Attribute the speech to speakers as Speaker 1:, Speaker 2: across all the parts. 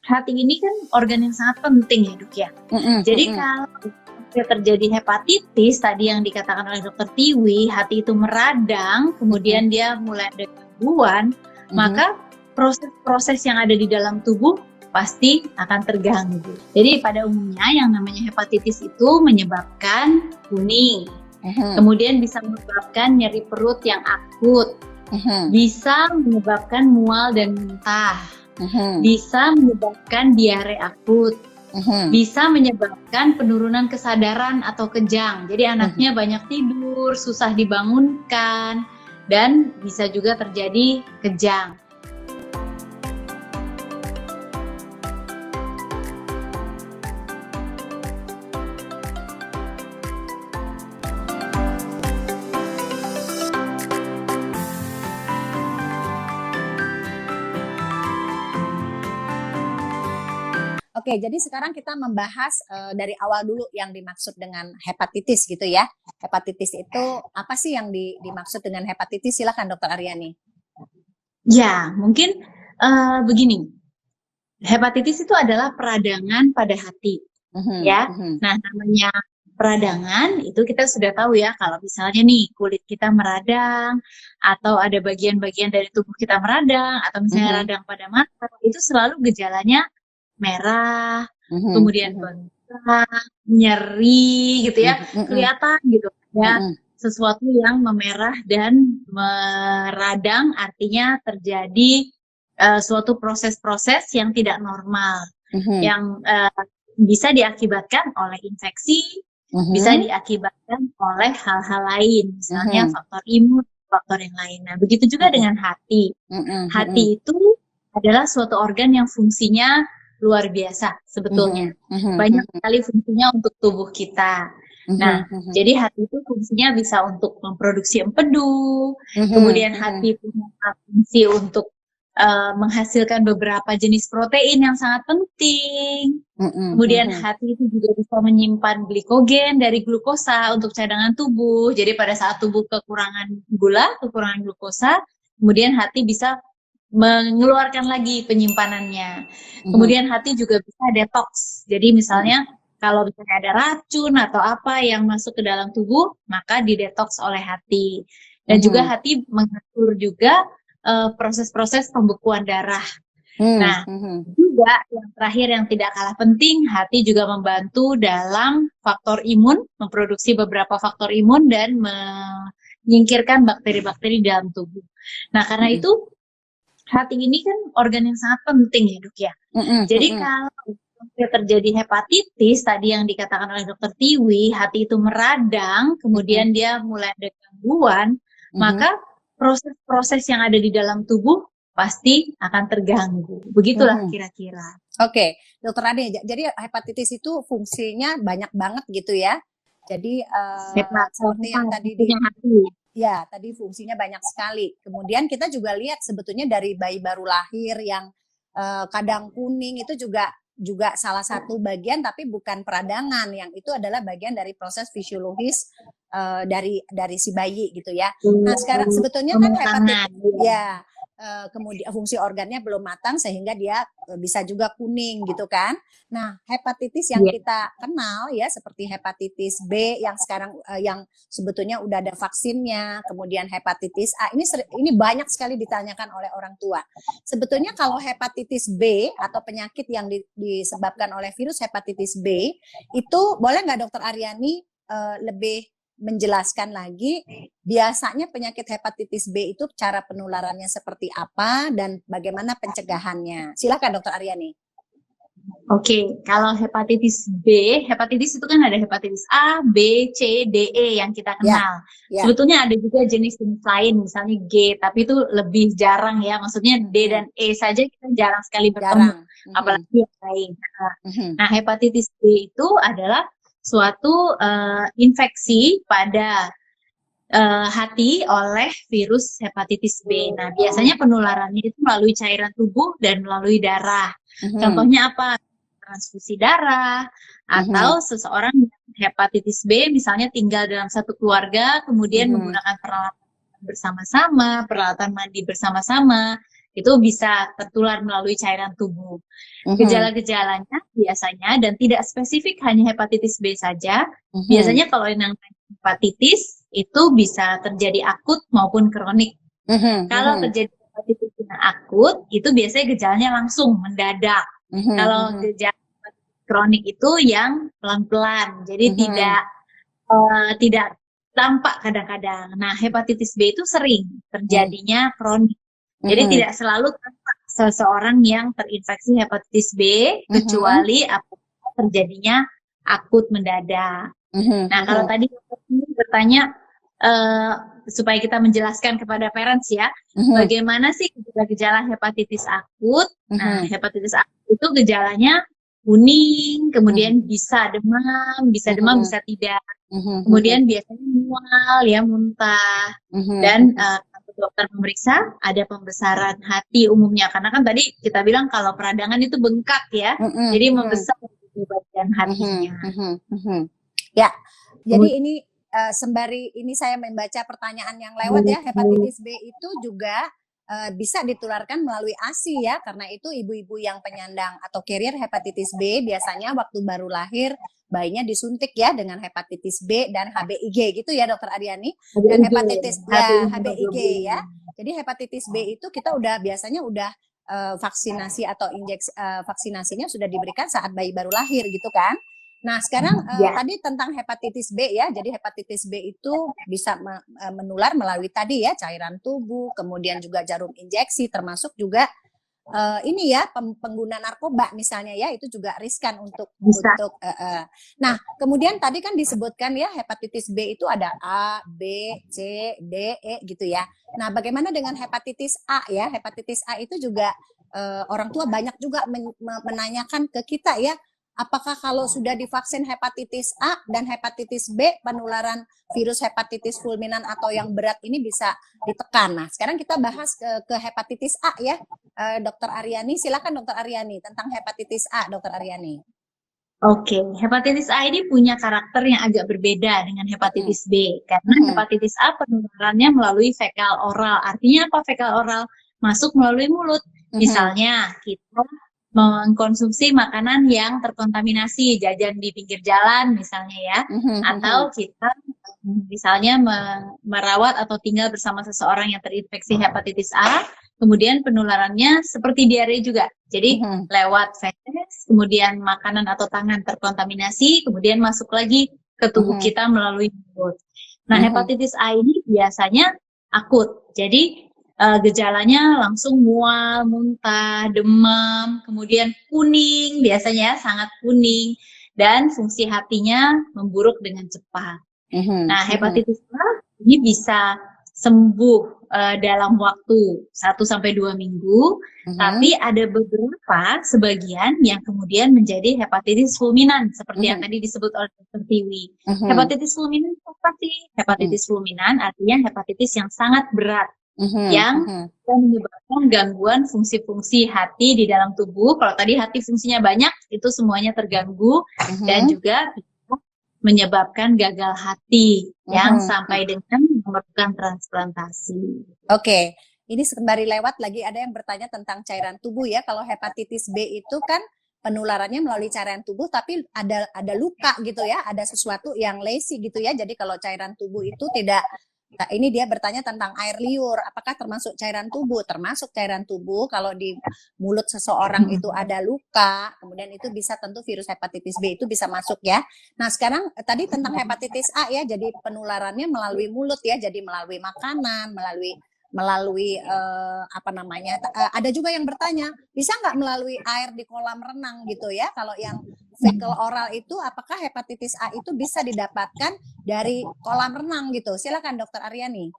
Speaker 1: hati ini kan organ yang sangat penting ya dok ya. Jadi kalau terjadi hepatitis tadi yang dikatakan oleh dokter Tiwi, hati itu meradang, kemudian dia mulai ada gangguan, maka proses-proses yang ada di dalam tubuh pasti akan terganggu. Jadi pada umumnya yang namanya hepatitis itu menyebabkan kuning, kemudian bisa menyebabkan nyeri perut yang akut, bisa menyebabkan mual dan muntah, bisa menyebabkan diare akut, bisa menyebabkan penurunan kesadaran atau kejang. Jadi anaknya banyak tidur, susah dibangunkan, dan bisa juga terjadi kejang.
Speaker 2: Oke, jadi sekarang kita membahas dari awal dulu yang dimaksud dengan hepatitis gitu ya. Hepatitis itu apa sih yang dimaksud dengan hepatitis? Silakan Dokter Aryani.
Speaker 1: Ya, mungkin begini. Hepatitis itu adalah peradangan pada hati, ya. Nah, namanya peradangan itu kita sudah tahu ya, kalau misalnya nih kulit kita meradang, atau ada bagian-bagian dari tubuh kita meradang, atau misalnya radang pada mata, itu selalu gejalanya merah, kemudian bengkak, nyeri gitu ya, kelihatan gitu ya, sesuatu yang memerah dan meradang, artinya terjadi suatu proses-proses yang tidak normal, yang bisa diakibatkan oleh infeksi, bisa diakibatkan oleh hal-hal lain, misalnya faktor imun, faktor yang lain. Nah, begitu juga dengan hati. Hati itu adalah suatu organ yang fungsinya luar biasa sebetulnya. Banyak sekali fungsinya untuk tubuh kita. Nah, jadi hati itu fungsinya bisa untuk memproduksi empedu, kemudian hati punya fungsi untuk menghasilkan beberapa jenis protein yang sangat penting. Kemudian hati itu juga bisa menyimpan glikogen dari glukosa untuk cadangan tubuh. Jadi pada saat tubuh kekurangan gula, kekurangan glukosa, kemudian hati bisa mengeluarkan lagi penyimpanannya. Kemudian hati juga bisa detox. Jadi misalnya kalau misalnya ada racun atau apa yang masuk ke dalam tubuh, maka didetoks oleh hati. Dan juga hati mengatur juga proses-proses pembekuan darah. Nah, juga yang terakhir yang tidak kalah penting, hati juga membantu dalam faktor imun, memproduksi beberapa faktor imun dan menyingkirkan bakteri-bakteri dalam tubuh. Nah, karena itu hati ini kan organ yang sangat penting ya dok ya. Jadi kalau terjadi hepatitis tadi yang dikatakan oleh dokter Tiwi, hati itu meradang, kemudian dia mulai ada gangguan, maka proses-proses yang ada di dalam tubuh pasti akan terganggu. Begitulah kira-kira.
Speaker 2: Oke, Dokter Ade, jadi hepatitis itu fungsinya banyak banget gitu ya. Jadi seperti yang tadi tadi fungsinya banyak sekali. Kemudian kita juga lihat sebetulnya dari bayi baru lahir yang kadang kuning itu juga salah satu bagian, tapi bukan peradangan, yang itu adalah bagian dari proses fisiologis dari si bayi gitu ya. Nah sekarang sebetulnya kan hepatitis kemudian fungsi organnya belum matang sehingga dia bisa juga kuning gitu kan. Nah hepatitis yang kita kenal ya seperti hepatitis B yang sekarang yang sebetulnya udah ada vaksinnya, kemudian hepatitis A ini banyak sekali ditanyakan oleh orang tua. Sebetulnya kalau hepatitis B atau penyakit yang disebabkan oleh virus hepatitis B itu boleh nggak Dokter Aryani lebih menjelaskan lagi biasanya penyakit hepatitis B itu cara penularannya seperti apa dan bagaimana pencegahannya? Silakan Dokter Aryani.
Speaker 1: Oke, kalau hepatitis B, hepatitis itu kan ada hepatitis A, B, C, D, E yang kita kenal. Sebetulnya ada juga jenis-jenis lain, misalnya G, tapi itu lebih jarang ya. Maksudnya D dan E saja kita jarang sekali bertemu, apalagi yang lain. Nah, hepatitis B itu adalah suatu infeksi pada hati oleh virus hepatitis B. Nah, biasanya penularannya itu melalui cairan tubuh dan melalui darah. Contohnya apa? Transfusi darah, atau seseorang yang hepatitis B misalnya tinggal dalam satu keluarga, kemudian menggunakan peralatan bersama-sama, peralatan mandi bersama-sama, itu bisa tertular melalui cairan tubuh. Gejala-gejalanya biasanya dan tidak spesifik hanya hepatitis B saja. Biasanya kalau yang hepatitis itu bisa terjadi akut maupun kronik. Kalau terjadi hepatitis yang akut, itu biasanya gejalanya langsung mendadak. Kalau gejala kronik itu yang pelan-pelan, jadi tidak tampak kadang-kadang. Nah, hepatitis B itu sering terjadinya kronik. Jadi tidak selalu tampak seseorang yang terinfeksi hepatitis B, kecuali apabila terjadinya akut mendadak. Nah, kalau tadi bertanya supaya kita menjelaskan kepada parents ya, bagaimana sih gejala-gejala hepatitis akut? Nah, hepatitis akut itu gejalanya kuning, kemudian bisa demam, bisa tidak. Kemudian biasanya mual, ya muntah, dan dokter memeriksa ada pembesaran hati umumnya, karena kan tadi kita bilang kalau peradangan itu bengkak ya, jadi membesar di bagian hatinya.
Speaker 2: Ya, jadi ini sembari ini saya membaca pertanyaan yang lewat ya, hepatitis B itu juga bisa ditularkan melalui ASI ya, karena itu ibu-ibu yang penyandang atau carrier hepatitis B biasanya waktu baru lahir bayinya disuntik ya dengan hepatitis B dan HBIG gitu ya Dokter Aryani, dan hepatitis ya HBIG ya. Jadi hepatitis B itu kita biasanya udah vaksinasi atau injeksi vaksinasinya sudah diberikan saat bayi baru lahir gitu kan. Nah sekarang tadi tentang hepatitis B ya, jadi hepatitis B itu bisa menular melalui tadi ya cairan tubuh, kemudian juga jarum injeksi, termasuk juga ini ya pengguna narkoba misalnya ya, itu juga riskan untuk nah kemudian tadi kan disebutkan ya hepatitis B itu ada A, B, C, D, E gitu ya. Nah bagaimana dengan hepatitis A ya? Hepatitis A itu juga orang tua banyak juga menanyakan ke kita ya, apakah kalau sudah divaksin hepatitis A dan hepatitis B, penularan virus hepatitis fulminan atau yang berat ini bisa ditekan. Nah, sekarang kita bahas ke hepatitis A ya, Dokter Aryani. Silakan Dokter Aryani tentang hepatitis A, Dokter Aryani.
Speaker 1: Oke, hepatitis A ini punya karakter yang agak berbeda dengan hepatitis B, karena hepatitis A penularannya melalui fekal oral. Artinya apa fekal oral? Masuk melalui mulut. Misalnya kita mengkonsumsi makanan yang terkontaminasi, jajan di pinggir jalan misalnya ya, atau kita misalnya merawat atau tinggal bersama seseorang yang terinfeksi hepatitis A, kemudian penularannya seperti diare juga, jadi lewat feses, kemudian makanan atau tangan terkontaminasi, kemudian masuk lagi ke tubuh kita melalui mulut. Nah, hepatitis A ini biasanya akut, jadi gejalanya langsung mual, muntah, demam, kemudian kuning, biasanya sangat kuning, dan fungsi hatinya memburuk dengan cepat. Nah, hepatitis A ini bisa sembuh dalam waktu 1-2 minggu, tapi ada beberapa sebagian yang kemudian menjadi hepatitis fulminan, seperti yang tadi disebut oleh Dr. Tiwi. Hepatitis fulminan apa sih? Hepatitis fulminan artinya hepatitis yang sangat berat, yang menyebabkan gangguan fungsi-fungsi hati di dalam tubuh. Kalau tadi hati fungsinya banyak, itu semuanya terganggu, dan juga menyebabkan gagal hati yang sampai dengan memerlukan transplantasi.
Speaker 2: Oke, ini sembari lewat lagi ada yang bertanya tentang cairan tubuh ya. Kalau hepatitis B itu kan penularannya melalui cairan tubuh, tapi ada luka gitu ya, ada sesuatu yang lesi gitu ya. Jadi kalau cairan tubuh itu tidak. Nah, ini dia bertanya tentang air liur, apakah termasuk cairan tubuh? Termasuk cairan tubuh. Kalau di mulut seseorang itu ada luka, kemudian itu bisa tentu virus hepatitis B itu bisa masuk ya. Nah sekarang tadi tentang hepatitis A ya, jadi penularannya melalui mulut ya, jadi melalui makanan, melalui apa namanya, ada juga yang bertanya bisa nggak melalui air di kolam renang gitu ya. Kalau yang fecal oral itu apakah hepatitis A itu bisa didapatkan dari kolam renang gitu? Silakan Dokter Aryani.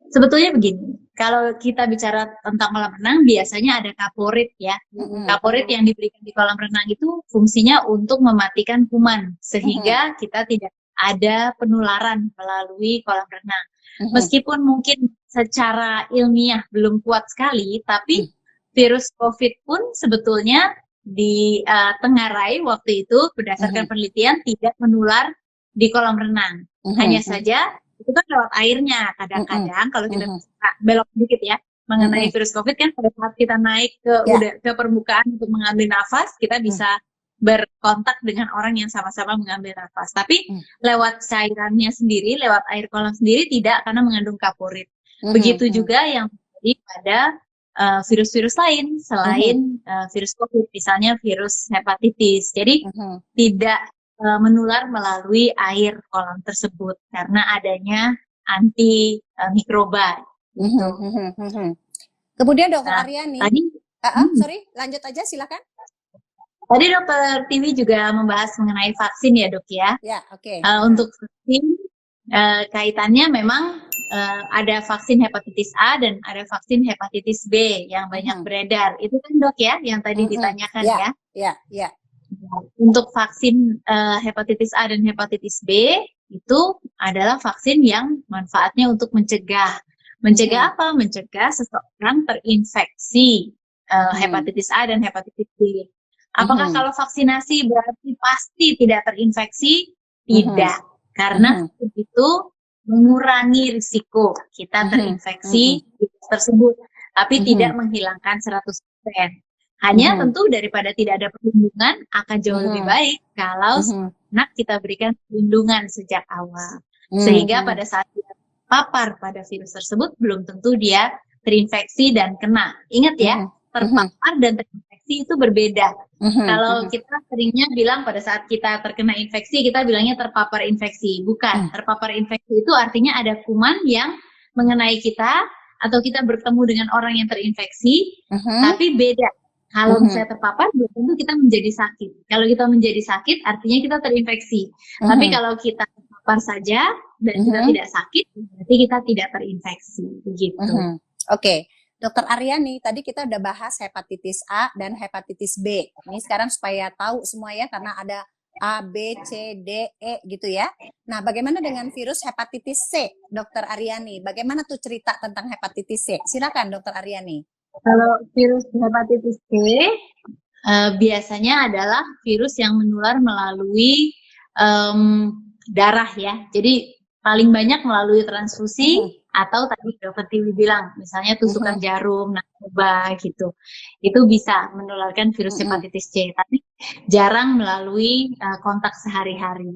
Speaker 1: Sebetulnya begini, kalau kita bicara tentang kolam renang biasanya ada kaporit ya. Kaporit yang diberikan di kolam renang itu fungsinya untuk mematikan kuman sehingga kita tidak ada penularan melalui kolam renang. Meskipun mungkin secara ilmiah belum kuat sekali, tapi virus COVID pun sebetulnya ditengarai waktu itu berdasarkan penelitian tidak menular di kolam renang. Hanya saja itu kan lewat airnya. Kadang-kadang kalau kita belok sedikit ya, mengenai virus COVID kan pada saat kita naik ke permukaan untuk mengambil nafas, kita bisa berkontak dengan orang yang sama-sama mengambil nafas. Tapi lewat cairannya sendiri, lewat air kolam sendiri tidak, karena mengandung kaporit. Begitu juga yang terjadi pada virus-virus lain selain virus COVID, misalnya virus hepatitis. Jadi tidak menular melalui air kolam tersebut karena adanya anti mikroba.
Speaker 2: Kemudian Dokter Aryani, sorry, lanjut aja silakan.
Speaker 1: Tadi Dokter Tiwi juga membahas mengenai vaksin ya Dok ya.
Speaker 2: Ya, oke.
Speaker 1: Untuk vaksin kaitannya memang ada vaksin hepatitis A dan ada vaksin hepatitis B yang banyak beredar. Itu kan Dok ya yang tadi ditanyakan ya.
Speaker 2: Ya.
Speaker 1: Untuk vaksin hepatitis A dan hepatitis B itu adalah vaksin yang manfaatnya untuk mencegah. Mencegah apa? Mencegah seseorang terinfeksi hepatitis A dan hepatitis B. Apakah kalau vaksinasi berarti pasti tidak terinfeksi? Tidak. Karena itu mengurangi risiko kita terinfeksi virus tersebut, tapi tidak menghilangkan 100%. Hanya tentu daripada tidak ada perlindungan akan jauh lebih baik kalau anak kita berikan perlindungan sejak awal. Sehingga pada saat dia terpapar pada virus tersebut belum tentu dia terinfeksi dan kena. Ingat ya, terpapar dan terinfeksi itu berbeda. Kalau kita seringnya bilang pada saat kita terkena infeksi, kita bilangnya terpapar infeksi. Bukan, terpapar infeksi itu artinya ada kuman yang mengenai kita, atau kita bertemu dengan orang yang terinfeksi, tapi beda. Kalau misalnya terpapar, belum tentu kita menjadi sakit. Kalau kita menjadi sakit, artinya kita terinfeksi. Tapi kalau kita terpapar saja, dan kita tidak sakit, berarti kita tidak terinfeksi. Begitu.
Speaker 2: Oke. Dokter Aryani, tadi kita udah bahas hepatitis A dan hepatitis B. Ini sekarang supaya tahu semua ya, karena ada A, B, C, D, E gitu ya. Nah, bagaimana dengan virus hepatitis C, Dokter Aryani? Bagaimana tuh cerita tentang hepatitis C? Silakan, Dokter Aryani.
Speaker 1: Kalau virus hepatitis C, biasanya adalah virus yang menular melalui darah ya. Jadi paling banyak melalui transfusi, atau tadi Dokter Tiwi bilang, misalnya tusukan jarum, narkoba gitu. Itu bisa menularkan virus hepatitis C, tapi jarang melalui kontak sehari-hari.